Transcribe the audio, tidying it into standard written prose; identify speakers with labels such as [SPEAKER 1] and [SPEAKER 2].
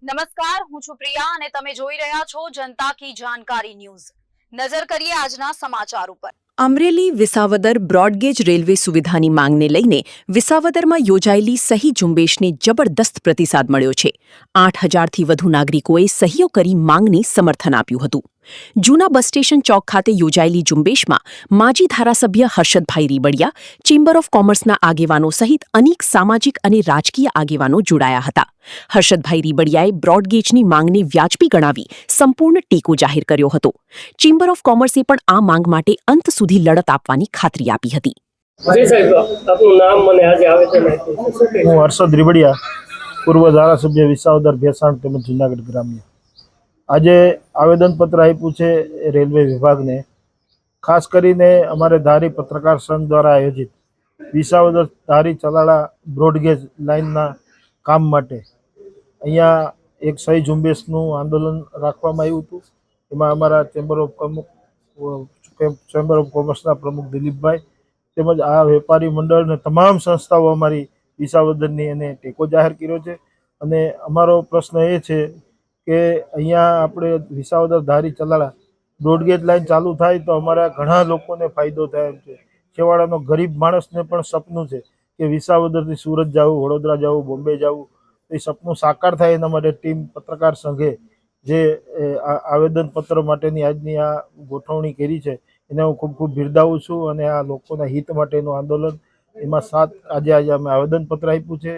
[SPEAKER 1] નમસ્કાર, હું છું પ્રિયા અને તમે જોઈ રહ્યા છો જનતા કી જાણકારી ન્યૂઝ। નજર કરીએ આજના સમાચાર ઉપર। અમરેલી વિસાવદર બ્રોડગેજ રેલવે સુવિધાની માંગને લઈને વિસાવદરમાં યોજાયેલી સહી ઝુંબેશને જબરદસ્ત પ્રતિસાદ મળ્યો છે। 8,000થી વધુ નાગરિકોએ સહીઓ કરી માંગને સમર્થન આપ્યું હતું। જૂના બસ સ્ટેશન ચોક ખાતે યોજાયેલી ઝુંબેશમાં માજી ધારાસભ્ય હર્ષદભાઈ રીબડિયા, ચેમ્બર ઓફ કોમર્સના આગેવાનો સહિત અનેક સામાજિક અને રાજકીય આગેવાનો જોડાયા હતા। હર્ષદભાઈ રીબડિયાએ બ્રોડગેજની માંગને વ્યાજબી ગણાવી સંપૂર્ણ ટેકો જાહેર કર્યો હતો। ચેમ્બર ઓફ કોમર્સે પણ આ માંગ માટે અંત સુધી લડત આપવાની ખાતરી આપી હતી।
[SPEAKER 2] હું હર્ષદ રીબડિયા, પૂર્વ ધારાસભ્ય વિસાવદર, ભેસાણ તેમજ જૂનાગઢ ગ્રામ્ય। આજે આવેદનપત્ર આપ્યું છે રેલવે વિભાગને। ખાસ કરીને અમારે ધારી પત્રકાર સંઘ દ્વારા આયોજિત વિસાવદર ધારી ચલાળા બ્રોડગેજ લાઇનના કામ માટે અહીંયા એક સહી ઝુંબેશનું આંદોલન રાખવામાં આવ્યું હતું। એમાં અમારા ચેમ્બર ઓફ કોમર્સના પ્રમુખ દિલીપભાઈ તેમજ આ વેપારી મંડળ અને તમામ સંસ્થાઓ અમારી વિસાવદરની એને ટેકો જાહેર કર્યો છે। અને અમારો પ્રશ્ન એ છે કે અહીંયા આપણે વિસાવદર ધારી ચલાળા બ્રોડગેજ લાઇન ચાલુ થાય તો અમારા ઘણા લોકોને ફાયદો થાય એમ છે। છેવાડાનો ગરીબ માણસને પણ સપનું છે કે વિસાવદરથી સુરત જવું, વડોદરા જવું, બોમ્બે જવું, એ સપનું સાકાર થાય એના માટે ટીમ પત્રકાર સંઘે જે આવેદનપત્ર માટેની આજની આ ગોઠવણી કરી છે એને હું ખૂબ ખૂબ બિરદાવું છું। અને આ લોકોના હિત માટેનું આંદોલન એમાં આજે અમે આવેદનપત્ર આપ્યું છે।